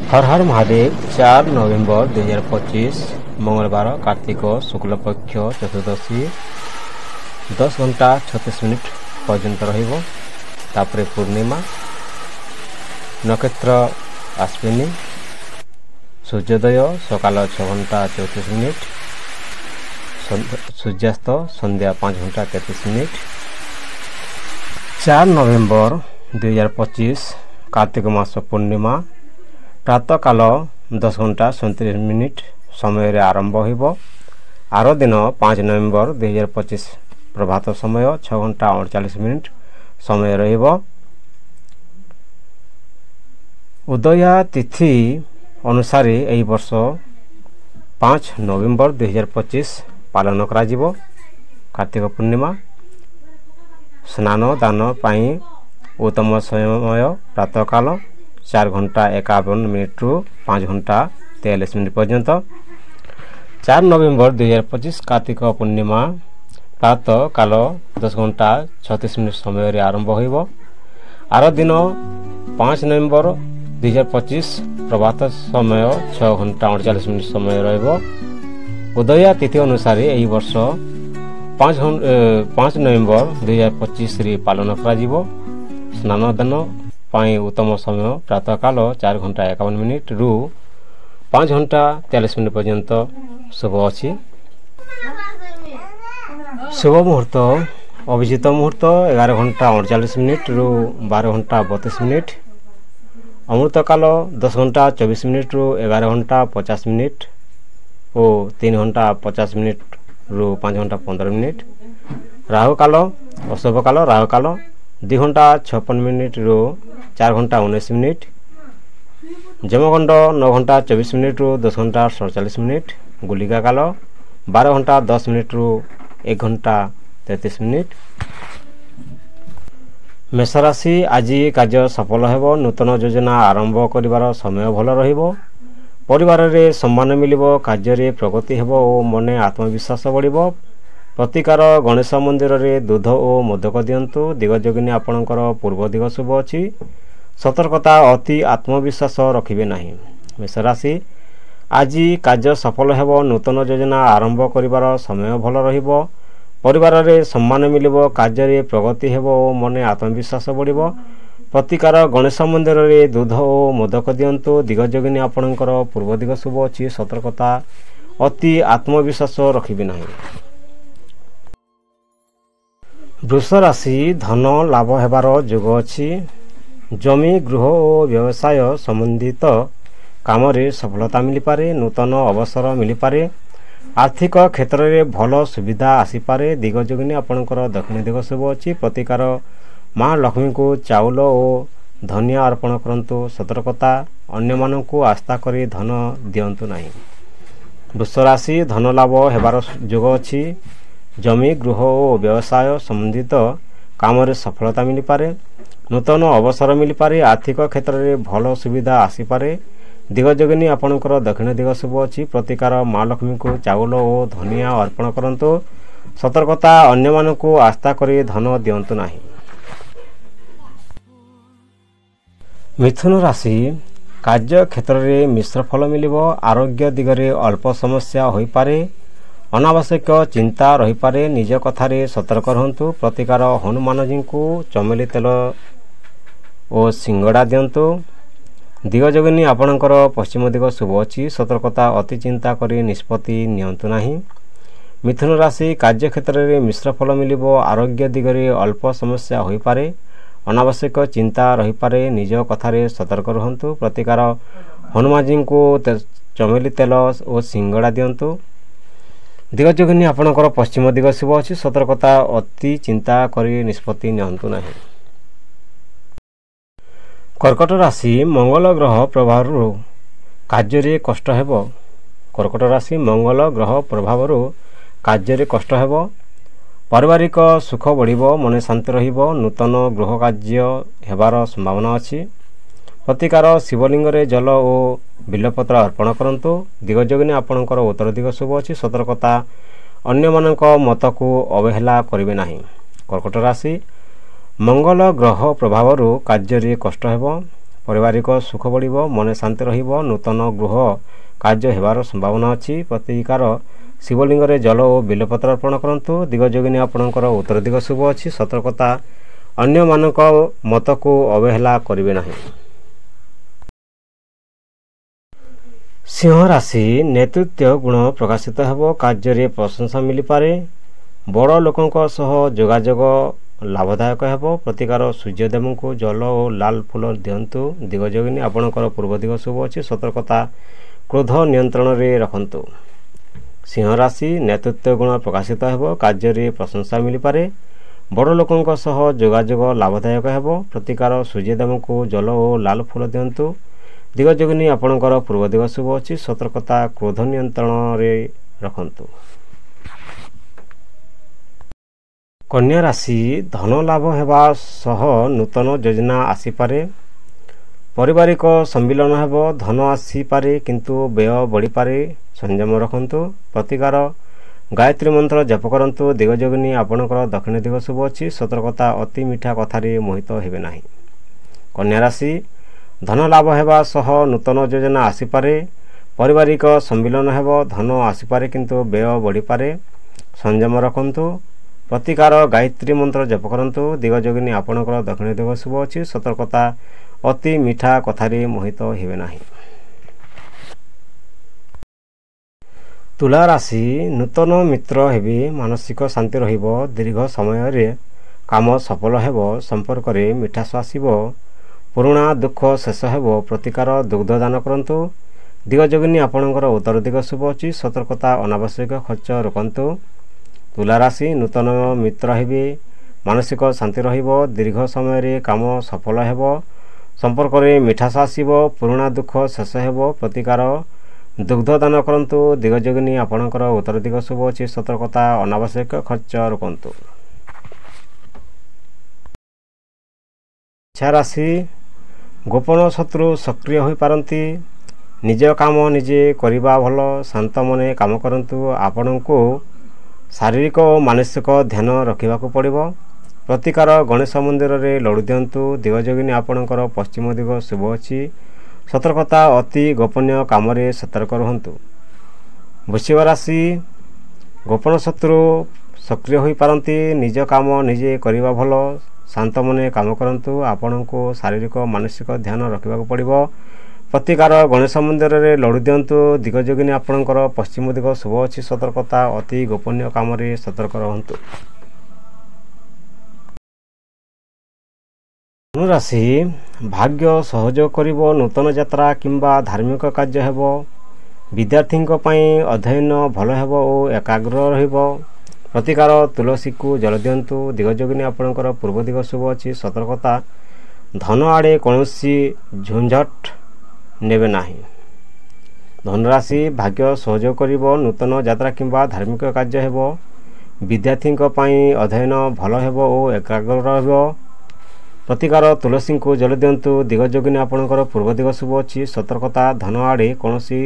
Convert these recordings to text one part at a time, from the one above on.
हर हर महादेव 4 नवेम्बर 2025 मंगलवार कार्तिक शुक्ल पक्ष चतुर्दशी 10 घंटा 36 मिनिट पर्यंत रहिबो। पूर्णिमा नक्षत्र अश्विनी सूर्योदय सकाल 6 घंटा 34 मिनिट सूर्यास्त संध्या 5 घंटा 33 मिनिट। 4 नवेम्बर 2025 कार्तिक मास पूर्णिमा प्रातः काल 10 घंटा 37 मिनिट समय आरंभ हो। आर दिन 5 नवेम्बर 2025 प्रभात समय 6 घंटा 48 मिनिट समय रहिबो। उदया तिथि अनुसार यही वर्ष 5 नवेम्बर 2025 पालन करा जिवो। कार्तिक पूर्णिमा स्नान दान पाई उत्तम समय प्रातः काल 4 घंटा 51 मिनिट रु 5 घंटा 43 मिनिट पर्यंत। 4 नवेम्बर 2025 कार्तिक पूर्णिमा प्रातः काल 10 घंटा 36 मिनिट समय आरंभ हो। आर दिन 5 नवेम्बर 2025 प्रभात समय 6 घंटा 48 मिनिट समय रहिबो। उदया तिथि अनुसार यही वर्ष 5 नवेम्बर 2025 रे पालन करा जिवो। स्नान दान पाई उत्तम समय प्रातः काल 4 घंटा 51 मिनिट रु 5 घंटा 43 मिनिट पर्यंत शुभ अच्छी। शुभ मुहूर्त अभिजित मुहूर्त 11 घंटा 48 मिनिट रु 12 घंटा 32 मिनिट। अमृत काल 10 घंटा 24 मिनिट रु 11 घंटा 50 मिनिट और 3 घंटा 50 मिनिट रु 5 घंटा 15 मिनिट। राहु काल अशुभ काल राहु काल 2 घंटा 56 मिनिट रु 4 घंटा 19 मिनिट। जमगंड 9 घंटा 24 मिनिट रु 10 घंटा 47 मिनिट। गुलिका काल 12 घंटा 10 मिनिट रु 1 घंटा 33 मिनिट। मेष राशि आज कार्य सफल हेबो। नूतन योजना आरंभ करिवार समय भल रहिबो। परिवार रे सम्मान मिलिबो। कार्य रे प्रगति हेबो और मने आत्मविश्वास बढ़िबो। प्रतिकार गणेश मंदिर रे दूध और मोदक दियंतु। दिगजोगिनी आपणकर पूर्व दिग शुभ अछि। सतर्कता अति आत्मविश्वास रखिबे नाही। मेष राशि आज कार्य सफल हेबो। नूतन योजना आरंभ करिवार समय भल रहिबो। परिवार रे सम्मान मिलिबो। कार्य रे प्रगति हेबो और मने आत्मविश्वास बढ़िबो। प्रतिकार गणेश मंदिर रे दूध और मोदक दियंतु। दिगजोगिनी आपणकर पूर्व दिग शुभ अछि। सतर्कता अति आत्मविश्वास रखिबे नाही। वृष राशि धन लाभ हेबार योग अछि। जमी गृह और व्यवसाय संबंधित काम रे सफलता मिली पारे। नूतन अवसर मिली पारे। आर्थिक क्षेत्र में भल सुविधा आसी पारे। दिगजोगिनी आपणकर दक्षिण दिग शुभ अछि। प्रतिकार माँ लक्ष्मी को चाउल और धनिया अर्पण करंतु। सतर्कता अन्य मानकु आस्था करी धन दियंतु नाही। वृष राशि धन लाभ हेबार योग अछि। जमी गृह और व्यवसाय संबंधित काम रे सफलता मिली पारे। नूतन अवसर मिली पारे। आर्थिक क्षेत्र में भल सुविधा आसी पारे। दिगजोगिनी आपणकर दक्षिण दिग शुभ अछि। प्रतिकार माँ लक्ष्मी को चाउल और धनिया अर्पण करंतु। सतर्कता अन्य मानकु आस्था करी धन दियंतु नाही। मिथुन राशि कार्य क्षेत्र में मिश्र फल मिलिबो। आरोग्य दिगरे अल्प समस्या होई पारे। अनावश्यक चिंता रही पारे। निज कथारे सतर्क रहंतु। प्रतिकार हनुमान जी को चमेली तेल और सिंगड़ा दियंतु। दिगजोगिनी आपणकर पश्चिम दिग शुभ अछि। सतर्कता अति चिंता करी निष्पत्ति नियंतु नाही। मिथुन राशि कार्य क्षेत्र में मिश्र फल मिलिबो। आरोग्य दिगरे अल्प समस्या होई पारे। अनावश्यक चिंता रही पारे। निज कथारे सतर्क रहंतु। प्रतिकार हनुमान जी को चमेली तेल और सिंगड़ा दियंतु। दिगजोगिनी आपणकर पश्चिम दिग शुभ अछि। सतर्कता अति चिंता करी निष्पत्ति नियंतु नाही। कर्कट राशि मंगल ग्रह प्रभाव कार्य रे कष्ट हेबो। कर्कट राशि मंगल ग्रह प्रभाव कार्य रे कष्ट हेबो। पारिवारिक सुख बढ़िबो। मन शांति रहिबो। नूतन गृह कार्य हेबार संभावना अछि। प्रतिकार शिवलिंग रे जल और बिल्वपत्र अर्पण करंतु। दिगजोगिनी आपणकर उत्तर दिग शुभ अछि। सतर्कता अन्य मानक मत को अवहेला करिवे नाही। कर्कट राशि मंगल ग्रह प्रभाव कार्य रे कष्ट हेबो। पारिवारिक सुख बढ़ मन शांति रहिबो नूतन गृह कार्य हेबार संभावना अछि। प्रतिकार शिवलिंग रे जल और बेलपत्र अर्पण करंतु। दिगजोगिनी आपणकर उत्तर दिग शुभ अछि। सतर्कता अन्य मानक मत को अवहेला करिवे नाही। सिंह राशि नेतृत्व गुण प्रकाशित हेबो कार्य रे प्रशंसा मिली पारे। बड़ लोकंक सह जोगाजोग लाभदायक हेबो। प्रतिकार सूर्यदेव को जल और लाल फूल दियंतु। दिगजोगिनी आपणकर पूर्व दिग शुभ अछि। सतर्कता क्रोध नियंत्रण रे रखंतु। सिंह राशि नेतृत्व गुण प्रकाशित हेबो कार्य रे प्रशंसा मिली पारे। बड़ लोकंक सह जोगाजोग लाभदायक हेबो। प्रतिकार सूर्यदेव को जल और लाल फूल दियंतु। दिगजोगिनी आपणकर पूर्व दिग शुभ अछि। सतर्कता क्रोध नियंत्रण रे रखंतु। कन्या राशि धन लाभ हेबा सह नूतन योजना आसी पारे। पारिवारिक सम्मिलन हेबो धन आसी पारे किंतु व्यय बढ़ी पारे संयम रखंतु। प्रतिकार गायत्री मंत्र जप करंतु। दिगजोगिनी आपणकर दक्षिण दिग शुभ अछि। सतर्कता अति मीठा कथारे मोहित हेबे नाही। कन्या राशि धन लाभ हेबा सह नूतन योजना आसी पारे। पारिवारिक सम्मिलन हेबो धन आसी पारे किंतु व्यय बढ़ी पारे संयम रखंतु। प्रतिकार गायत्री मंत्र जप करंतु। दिगजोगिनी आपणकर दक्षिण दिग शुभ अछि। सतर्कता अति मीठा कथारे मोहित हेबे नाही। तुला राशि नूतन मित्र हेबे मानसिक शांति रहिबो। दीर्घ समय रे काम सफल हेबो। संपर्क रे मिठास आसीबो। पुराणा दुख शेष हेबो। प्रतिकार दुग्ध दान करंतु। दिगजोगिनी आपणकर उत्तर दिग शुभ अछि। सतर्कता अनावश्यक खर्च रोकंतु। तुला राशि नूतन मित्र हेबे मानसिक शांति रहिबो। दीर्घ समय रे काम सफल हेबो। संपर्क रे मिठास आसीबो। पुराणा दुख शेष हेबो। प्रतिकार दुग्ध दान करंतु। दिगजोगिनी आपणकर उत्तर दिग शुभ अछि। सतर्कता अनावश्यक खर्च रोकंतु। इच्छा राशि गोपन शत्रु सक्रिय होई पारंती। निज काम निजे करिबा भल। शांत मने काम करंतु। आपणको शारीरिक और मानसिक ध्यान रखिबाकू पड़िबो। प्रतिकार गणेश मंदिर रे लडु दियंतु। दिगजोगिनी आपणकर पश्चिम दिग शुभ अछि। सतर्कता अति गोपनीय काम रे सतर्क रहंतु। वृश्चिक राशि गोपन शत्रु सक्रिय होई पारंती। निज काम निजे करिबा भल। शांत मने काम करंतु। आपणको शारीरिक और मानसिक ध्यान रखिबाकू पड़िबो। प्रतिकार गणेश मंदिर रे लडु दियंतु। दिगजोगिनी आपणकर पश्चिम दिग शुभ अछि। सतर्कता अति गोपनीय काम रे सतर्क रहंतु। धनुराशि भाग्य सहयोग करिबो। नूतन यात्रा किंबा धार्मिक कार्य हेबो। विद्यार्थी पई अध्ययन भल हेबो और एकाग्र रहिबो। प्रतिकार तुलसी को जल दियंतु। दिगजोगिनी आपणकर पूर्व दिग शुभ अछि। सतर्कता धन आड़े कौनसी झंझट नेबे नाही। धनुराशि भाग्य सहयोग करिबो। नूतन यात्रा किंबा धार्मिक कार्य हेबो। विद्यार्थी पई अध्ययन भल हेबो और एकाग्र रहिबो। प्रतिकार तुलसी को जल दियंतु। दिगजोगिनी आपणकर पूर्व दिग शुभ अछि। सतर्कता धन आड़े कौनसी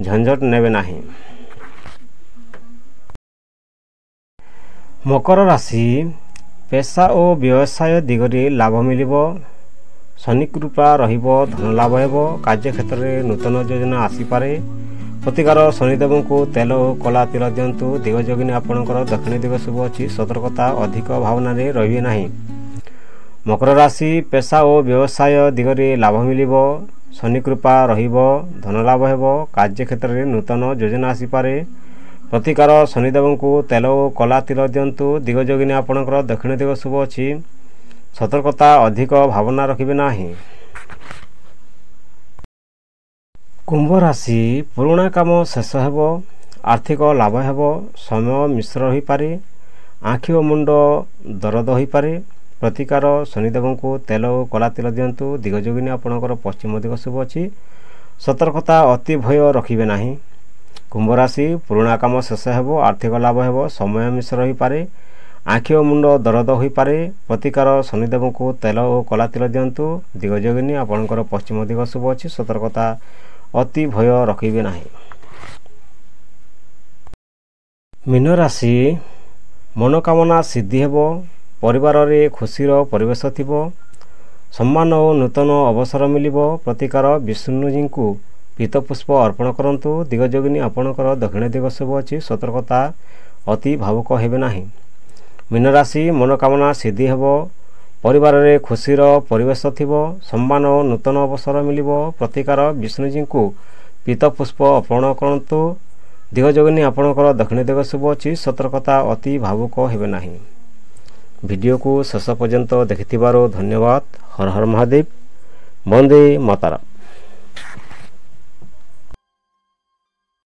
झंझट नेबे नाही। मकर राशि पेशा और व्यवसाय दिगरे लाभ मिलिबो। शनि कृपा रहिबो। धन लाभ हेबो। कार्य क्षेत्र में नूतन योजना आसी पारे। प्रतिकार शनिदेव को तेल और कला तिल दियंतु। दिगजोगिनी आपणकर दक्षिण दिग शुभ अछि। सतर्कता अधिक भावना रे रहिबे नाही। मकर राशि पेशा और व्यवसाय दिगरे लाभ मिलिबो। शनि कृपा रहिबो। धन लाभ हेबो। कार्य क्षेत्र में नूतन योजना आसी पारे। प्रतिकार शनिदेव को तेल और कला तिल दियंतु। दिगजोगिनी आपणकर दक्षिण दिग शुभ अछि। सतर्कता अधिक भावना रखिबे नाही। कुंभ राशि पुराणा काम शेष हेबो। आर्थिक लाभ हेबो। समय मिश्र होई पारे। आँखि और मुंड दर्द होई पारे। प्रतिकार शनिदेव को तेल और कला तिल दियंतु। दिगजोगिनी आपणकर पश्चिम दिग शुभ अछि। सतर्कता अति भय रखिबे नाही। कुंभ राशि पुराणा काम शेष हेबो। आर्थिक लाभ हेबो। समय मिश्र होई पारे। आँखि और मुंड दर्द होई पारे। प्रतिकार शनिदेव को तेल और कला तिल दियंतु। दिगजोगिनी आपणकर पश्चिम दिग शुभ अछि। सतर्कता अति भय रखिबे नाही। मीन राशि मनोकामना सिद्धि हेबो। परिवार रे खुशीर परिवेश थिबो। ସମ୍ମାନ ଓ ନୂତନ ଅବସର ମିଳିବ। ପ୍ରତିକାର ବିଷ୍ଣୁଜୀଙ୍କୁ ପୀତପୁଷ୍ପ ଅର୍ପଣ କରନ୍ତୁ। ଦିଗଯୋଗିନୀ ଆପଣଙ୍କର ଦକ୍ଷିଣ ଦିଗ ଶୁଭ ଅଛି। ସତର୍କତା, ଅତି ଭାବୁକ ହେବେ ନାହିଁ। ମୀନରାଶି, ମନୋକାମନା ସିଦ୍ଧି ହେବ। ପରିବାରରେ ଖୁସିର ପରିବେଶ ଥିବ। ସମ୍ମାନ ଓ ନୂତନ ଅବସର ମିଳିବ। ପ୍ରତିକାର ବିଷ୍ଣୁଜୀଙ୍କୁ ପୀତପୁଷ୍ପ ଅର୍ପଣ କରନ୍ତୁ। ଦିଗଯୋଗିନୀ ଆପଣଙ୍କର ଦକ୍ଷିଣ ଦିଗ ଶୁଭ ଅଛି। ସତର୍କତା, ଅତି ଭାବୁକ ହେବେ ନାହିଁ। ଭିଡ଼ିଓକୁ ଶେଷ ପର୍ଯ୍ୟନ୍ତ ଦେଖିଥିବାରୁ ଧନ୍ୟବାଦ। ହର ହର ମହାଦେବ। ବନ୍ଦେ ମାତରମ୍।